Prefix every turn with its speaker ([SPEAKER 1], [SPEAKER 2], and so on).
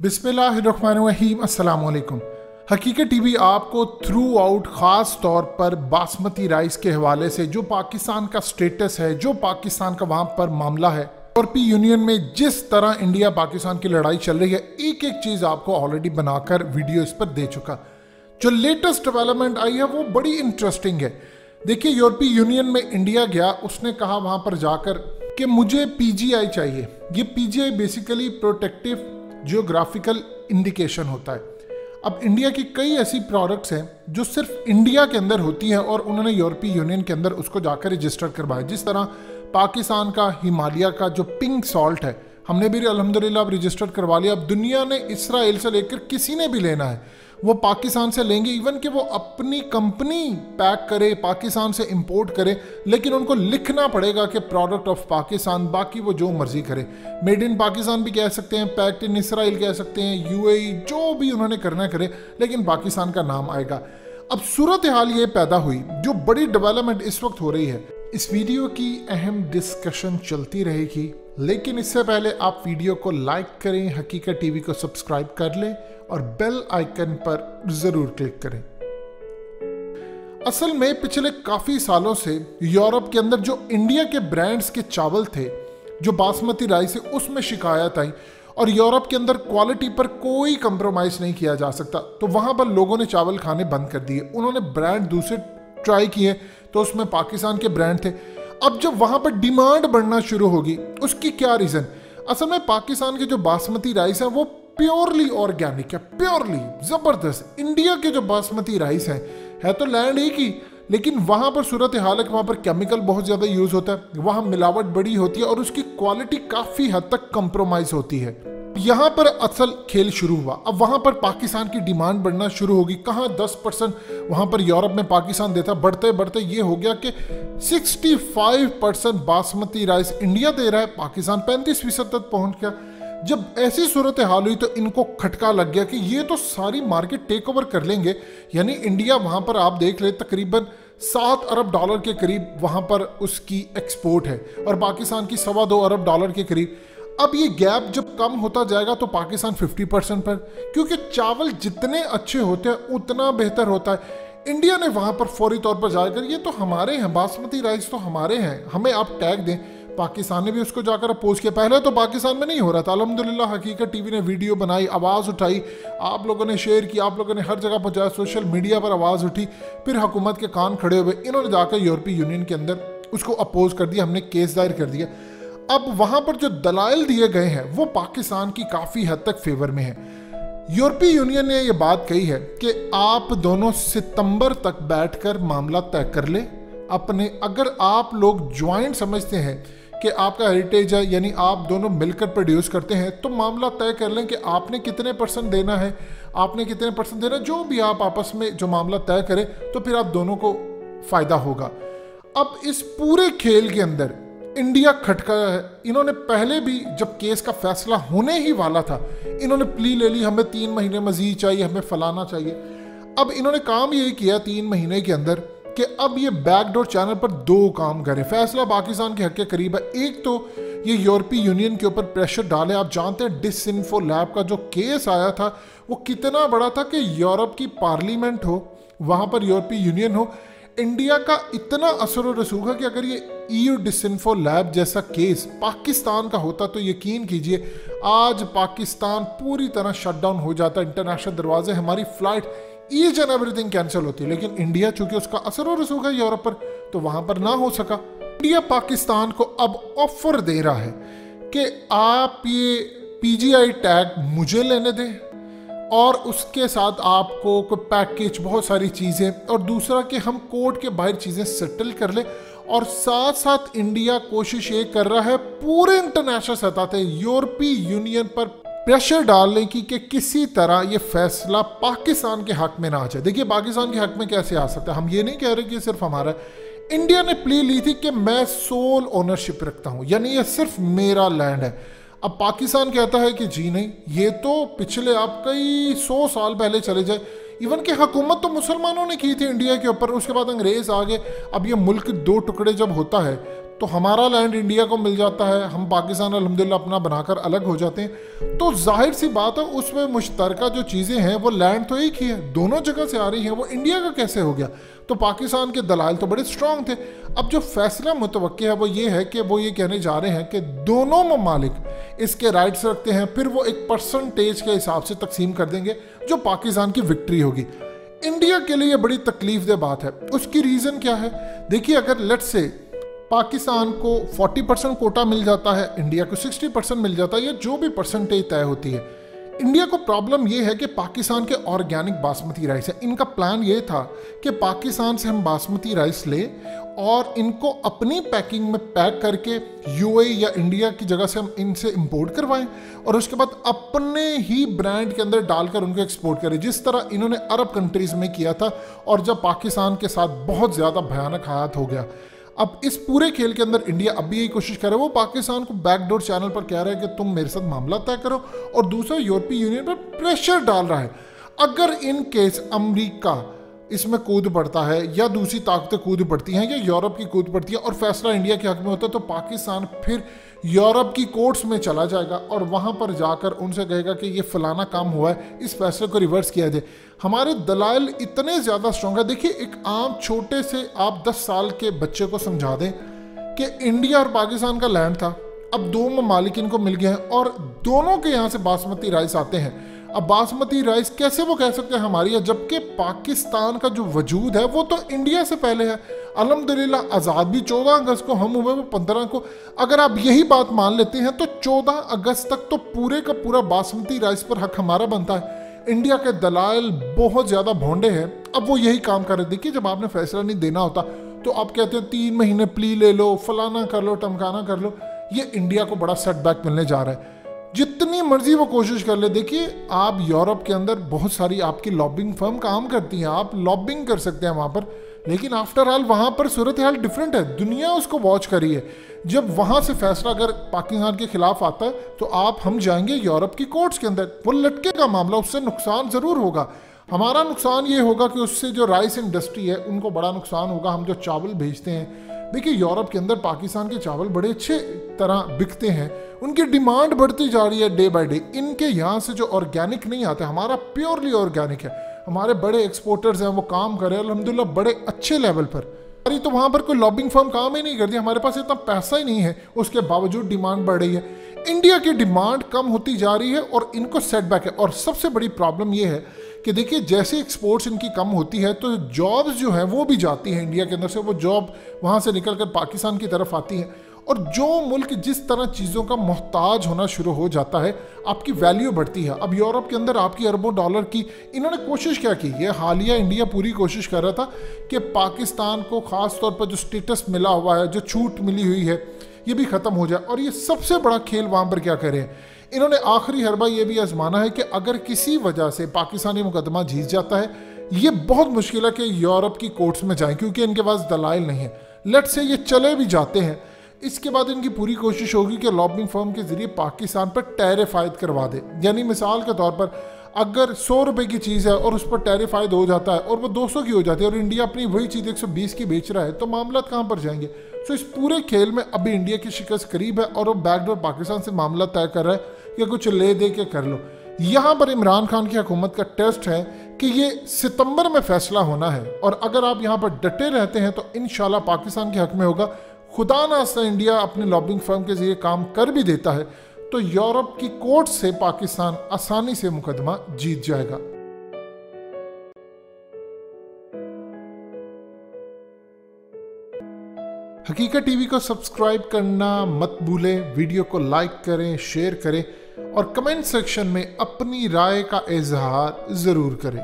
[SPEAKER 1] बिस्मिल्लाहिर्रहमानिर्रहीम अस्सलाम वालेकुम। हकीकत टीवी आपको थ्रू आउट ख़ास तौर पर बासमती राइस के हवाले से जो पाकिस्तान का स्टेटस है, जो पाकिस्तान का वहाँ पर मामला है, यूरोपीय यूनियन में जिस तरह इंडिया पाकिस्तान की लड़ाई चल रही है, एक एक चीज़ आपको ऑलरेडी बनाकर वीडियो इस पर दे चुका। जो लेटेस्ट डेवलपमेंट आई है वो बड़ी इंटरेस्टिंग है। देखिए, यूरोपीय यूनियन में इंडिया गया, उसने कहा वहाँ पर जाकर कि मुझे PGI चाहिए। ये PGI basically protective geographical indication होता है। अब इंडिया की कई ऐसी प्रोडक्ट्स हैं जो सिर्फ इंडिया के अंदर होती हैं और उन्होंने यूरोपीय यूनियन के अंदर उसको जाकर रजिस्टर करवाया। जिस तरह पाकिस्तान का हिमालय का जो पिंक सॉल्ट है, हमने भी अल्हम्दुलिल्लाह अब रजिस्टर करवा लिया। अब दुनिया ने इसराइल से लेकर किसी ने भी लेना है वो पाकिस्तान से लेंगे, इवन कि वो अपनी कंपनी पैक करे, पाकिस्तान से इंपोर्ट करे, लेकिन उनको लिखना पड़ेगा कि प्रोडक्ट ऑफ पाकिस्तान। बाकी वो जो मर्जी करे, मेड इन पाकिस्तान भी कह सकते हैं, पैक्ड इन इसराइल कह सकते हैं, UAE, जो भी उन्होंने करना करे, लेकिन पाकिस्तान का नाम आएगा। अब सूरत हाल ये पैदा हुई, जो बड़ी डेवलपमेंट इस वक्त हो रही है। इस वीडियो की अहम डिस्कशन चलती रहेगी, लेकिन इससे पहले आप वीडियो को लाइक करें, हकीकत टीवी को सब्सक्राइब कर लें और बेल आइकन पर जरूर क्लिक करें। असल में पिछले काफी सालों से यूरोप के अंदर जो इंडिया के ब्रांड्स के चावल थे, जो बासमती राइस है, उसमें शिकायत आई और यूरोप के अंदर क्वालिटी पर कोई कंप्रोमाइज नहीं किया जा सकता। तो वहां पर लोगों ने चावल खाने बंद कर दिए। उन्होंने ब्रांड दूसरे ट्राई किए तो उसमें पाकिस्तान के ब्रांड थे। अब जब वहां पर डिमांड बढ़ना शुरू होगी, उसकी क्या रीजन? असल में पाकिस्तान के जो बासमती राइस है वो प्योरली ऑर्गेनिक है, प्योरली जबरदस्त। इंडिया के जो बासमती राइस है तो लैंड एक ही, लेकिन वहां पर सूरत हाल है कि वहां पर केमिकल बहुत ज्यादा यूज होता है, वहां मिलावट बड़ी होती है और उसकी क्वालिटी काफी हद तक कंप्रोमाइज होती है। यहां पर असल खेल शुरू हुआ। अब वहां पर पाकिस्तान की डिमांड बढ़ना शुरू होगी। कहाँ 10% वहां पर यूरोप में पाकिस्तान देता, बढ़ते बढ़ते ये हो गया कि 65% बासमती राइस इंडिया दे रहा है, पाकिस्तान 35% तक पहुंच गया। जब ऐसी सूरत हाल हुई तो इनको खटका लग गया कि ये तो सारी मार्केट टेक ओवर कर लेंगे। यानी इंडिया वहां पर आप देख ले तकरीबन $7 अरब के करीब वहां पर उसकी एक्सपोर्ट है और पाकिस्तान की $2.25 अरब के करीब। अब ये गैप जब कम होता जाएगा तो पाकिस्तान 50% पर, क्योंकि चावल जितने अच्छे होते हैं उतना बेहतर होता है। इंडिया ने वहां पर फौरी तौर पर जाकर ये तो हमारे हैं, बासमती राइस तो हमारे हैं, हमें आप टैग दें। पाकिस्तान ने भी उसको जाकर अपोज किया। पहले तो पाकिस्तान में नहीं हो रहा था, अल्हम्दुलिल्लाह हकीकत टीवी ने वीडियो बनाई, आवाज़ उठाई, आप लोगों ने शेयर किया, आप लोगों ने हर जगह पहुंचाया, सोशल मीडिया पर आवाज़ उठी, फिर हुकूमत के कान खड़े हुए, इन्होंने जाकर यूरोपीय यूनियन के अंदर उसको अपोज कर दिया, हमने केस दायर कर दिया। अब वहां पर जो दलाइल दिए गए हैं वो पाकिस्तान की काफ़ी हद तक फेवर में है। यूरोपीय यूनियन ने यह बात कही है कि आप दोनों सितंबर तक बैठकर मामला तय कर ले अपने। अगर आप लोग ज्वाइंट समझते हैं कि आपका हेरिटेज है, यानी आप दोनों मिलकर प्रोड्यूस करते हैं, तो मामला तय कर लें कि आपने कितने % देना है, आपने कितने % देना, जो भी आप आपस में जो मामला तय करें तो फिर आप दोनों को फायदा होगा। अब इस पूरे खेल के अंदर इंडिया खटका है। इन्होंने पहले भी जब केस का फैसला होने ही वाला था, इन्होंने प्ली ले ली, हमें 3 महीने मजीद चाहिए, हमें फलाना चाहिए। अब इन्होंने काम यही किया 3 महीने के अंदर कि अब ये बैकडोर चैनल पर 2 काम करें। फैसला पाकिस्तान के हक के करीब है। एक तो ये यूरोपीय यूनियन के ऊपर प्रेशर डाले। आप जानते हैं डिसइंफो लैब का जो केस आया था वो कितना बड़ा था कि यूरोप की पार्लियामेंट हो, वहां पर यूरोपीय यूनियन हो, इंडिया का इतना असर और रसूख है कि अगर ये EU डिसइंफो लैब जैसा केस पाकिस्तान का होता तो यकीन कीजिए आज पाकिस्तान पूरी तरह शटडाउन हो जाता। इंटरनेशनल दरवाजे, हमारी flight, each and everything cancel होती। लेकिन इंडिया चूंकि उसका असर और रसूख है यूरोप पर, तो वहां पर ना हो सका। इंडिया पाकिस्तान को अब ऑफर दे रहा है कि आप ये PGI टैग मुझे लेने दें और उसके साथ आपको कोई पैकेज, बहुत सारी चीज़ें, और दूसरा कि हम कोर्ट के बाहर चीज़ें सेटल कर ले। और साथ साथ इंडिया कोशिश ये कर रहा है पूरे इंटरनेशनल सतह पे यूरोपीय यूनियन पर प्रेशर डालने की कि किसी तरह ये फैसला पाकिस्तान के हक में ना आ जाए। देखिए, पाकिस्तान के हक में कैसे आ सकता है? हम ये नहीं कह रहे कि सिर्फ हमारा। इंडिया ने प्ली ली थी कि मैं सोल ओनरशिप रखता हूँ, यानी ये सिर्फ मेरा लैंड है। अब पाकिस्तान कहता है कि जी नहीं, ये तो पिछले आप कई 100 साल पहले चले जाए, इवन कि हुकूमत तो मुसलमानों ने की थी इंडिया के ऊपर, उसके बाद अंग्रेज आ गए। अब ये मुल्क 2 टुकड़े जब होता है तो हमारा लैंड इंडिया को मिल जाता है, हम पाकिस्तान अल्हम्दुलिल्लाह अपना बनाकर अलग हो जाते हैं। तो जाहिर सी बात है उसमें मुश्तरका जो चीज़ें हैं वो लैंड तो एक ही है, दोनों जगह से आ रही हैं, वो इंडिया का कैसे हो गया? तो पाकिस्तान के दलाल तो बड़े स्ट्रांग थे। अब जो फैसला मुतवक्की है वो ये है कि वो ये कहने जा रहे हैं कि दोनों ममालिक इसके राइट्स रखते हैं, फिर वो एक परसेंटेज के हिसाब से तकसीम कर देंगे जो पाकिस्तान की विक्ट्री होगी। इंडिया के लिए बड़ी तकलीफ दह बात है। उसकी रीज़न क्या है? देखिए, अगर लेट्स से पाकिस्तान को 40% कोटा मिल जाता है, इंडिया को 60% मिल जाता है, या जो भी परसेंटेज तय होती है, इंडिया को प्रॉब्लम ये है कि पाकिस्तान के ऑर्गेनिक बासमती राइस है। इनका प्लान ये था कि पाकिस्तान से हम बासमती राइस ले और इनको अपनी पैकिंग में पैक करके यूएई या इंडिया की जगह से हम इनसे इंपोर्ट करवाएं और उसके बाद अपने ही ब्रांड के अंदर डालकर उनको एक्सपोर्ट करें, जिस तरह इन्होंने अरब कंट्रीज़ में किया था और जब पाकिस्तान के साथ बहुत ज़्यादा भयानक हालात हो गया। अब इस पूरे खेल के अंदर इंडिया अब भी यही कोशिश कर रहा है, वो पाकिस्तान को बैकडोर चैनल पर कह रहा है कि तुम मेरे साथ मामला तय करो, और दूसरा यूरोपीय यूनियन पर प्रेशर डाल रहा है। अगर इन केस अमेरिका इसमें कूद पड़ता है या दूसरी ताकतें कूद पड़ती हैं या यूरोप की कूद पड़ती है और फैसला इंडिया के हक में होता है, तो पाकिस्तान फिर यूरोप की कोर्ट्स में चला जाएगा और वहाँ पर जाकर उनसे कहेगा कि ये फलाना काम हुआ है, इस फैसले को रिवर्स किया जाए। हमारे दलाइल इतने ज़्यादा स्ट्रॉन्ग है। देखिए, एक आम छोटे से आप 10 साल के बच्चे को समझा दें कि इंडिया और पाकिस्तान का लैंड था, अब दो ममालिक इनको मिल गए हैं और दोनों के यहाँ से बासमती राइस आते हैं। अब बासमती राइस कैसे वो कह सकते हैं हमारी है, जबकि पाकिस्तान का जो वजूद है वो तो इंडिया से पहले है। अल्हम्दुलिल्लाह आज़ाद भी 14 अगस्त को, हम हुए वो 15 को। अगर आप यही बात मान लेते हैं तो 14 अगस्त तक तो पूरे का पूरा बासमती राइस पर हक हमारा बनता है। इंडिया के दलाल बहुत ज़्यादा भोंडे हैं, अब वो यही काम कर रहे। देखिए, जब आपने फैसला नहीं देना होता तो आप कहते हैं 3 महीने प्ली ले लो, फलाना कर लो, टमकाना कर लो। ये इंडिया को बड़ा सेटबैक मिलने जा रहा है। जितनी मर्जी वो कोशिश कर ले। देखिए, आप यूरोप के अंदर बहुत सारी आपकी लॉबिंग फर्म काम करती हैं, आप लॉबिंग कर सकते हैं वहाँ पर, लेकिन आफ्टर ऑल वहाँ पर सूरत हाल डिफरेंट है। दुनिया उसको वॉच करी है। जब वहाँ से फैसला अगर पाकिस्तान के खिलाफ आता है तो हम जाएंगे यूरोप की कोर्ट्स के अंदर, वो लटकेगा मामला, उससे नुकसान ज़रूर होगा। हमारा नुकसान ये होगा कि उससे जो राइस इंडस्ट्री है उनको बड़ा नुकसान होगा। हम जो चावल भेजते हैं, देखिए यूरोप के अंदर पाकिस्तान के चावल बड़े अच्छे तरह बिकते हैं, उनकी डिमांड बढ़ती जा रही है डे बाय डे। इनके यहाँ से जो ऑर्गेनिक नहीं आते, हमारा प्योरली ऑर्गेनिक है। हमारे बड़े एक्सपोर्टर्स हैं, वो काम कर रहे हैं अल्हम्दुलिल्लाह बड़े अच्छे लेवल पर। अरे तो वहाँ पर कोई लॉबिंग फर्म काम ही नहीं करती, हमारे पास इतना पैसा ही नहीं है, उसके बावजूद डिमांड बढ़ रही है। इंडिया की डिमांड कम होती जा रही है और इनको सेटबैक है। और सबसे बड़ी प्रॉब्लम ये है कि देखिए, जैसे एक्सपोर्ट्स इनकी कम होती है तो जॉब्स जो हैं वो भी जाती हैं इंडिया के अंदर से, वो जॉब वहाँ से निकल कर पाकिस्तान की तरफ आती हैं। और जो मुल्क जिस तरह चीज़ों का मोहताज होना शुरू हो जाता है, आपकी वैल्यू बढ़ती है। अब यूरोप के अंदर आपकी अरबों डॉलर की इन्होंने कोशिश क्या की, ये हालिया इंडिया पूरी कोशिश कर रहा था कि पाकिस्तान को ख़ास तौर पर जो स्टेटस मिला हुआ है, जो छूट मिली हुई है, ये भी ख़त्म हो जाए। और ये सबसे बड़ा खेल वहाँ पर क्या करें, इन्होंने आखिरी हरबा ये भी आजमाना है कि अगर किसी वजह से पाकिस्तानी मुकदमा जीत जाता है, ये बहुत मुश्किल है कि यूरोप की कोर्ट्स में जाएं, क्योंकि इनके पास दलाइल नहीं है। लेट से ये चले भी जाते हैं, इसके बाद इनकी पूरी कोशिश होगी कि लॉबिंग फर्म के जरिए पाकिस्तान पर टैरिफ आयद करवा दे। यानी मिसाल के तौर पर अगर 100 रुपये की चीज़ है और उस पर टैरिफ आयद हो जाता है और वो 200 की हो जाती है और इंडिया अपनी वही चीज़ 120 की बेच रहा है, तो मामला कहाँ पर जाएंगे। तो इस पूरे खेल में अभी इंडिया की शिकस्त करीब है और वो बैकडोर पाकिस्तान से मामला तय कर रहा है कि कुछ ले दे के कर लो। यहाँ पर इमरान खान की हुकूमत का टेस्ट है कि ये सितंबर में फैसला होना है, और अगर आप यहाँ पर डटे रहते हैं तो इंशाल्लाह पाकिस्तान के हक में होगा। खुदा ना खास्ता इंडिया अपने लॉबिंग फर्म के जरिए काम कर भी देता है तो यूरोप की कोर्ट से पाकिस्तान आसानी से मुकदमा जीत जाएगा। हकीकत टीवी को सब्सक्राइब करना मत भूलें, वीडियो को लाइक करें, शेयर करें और कमेंट सेक्शन में अपनी राय का इजहार जरूर करें।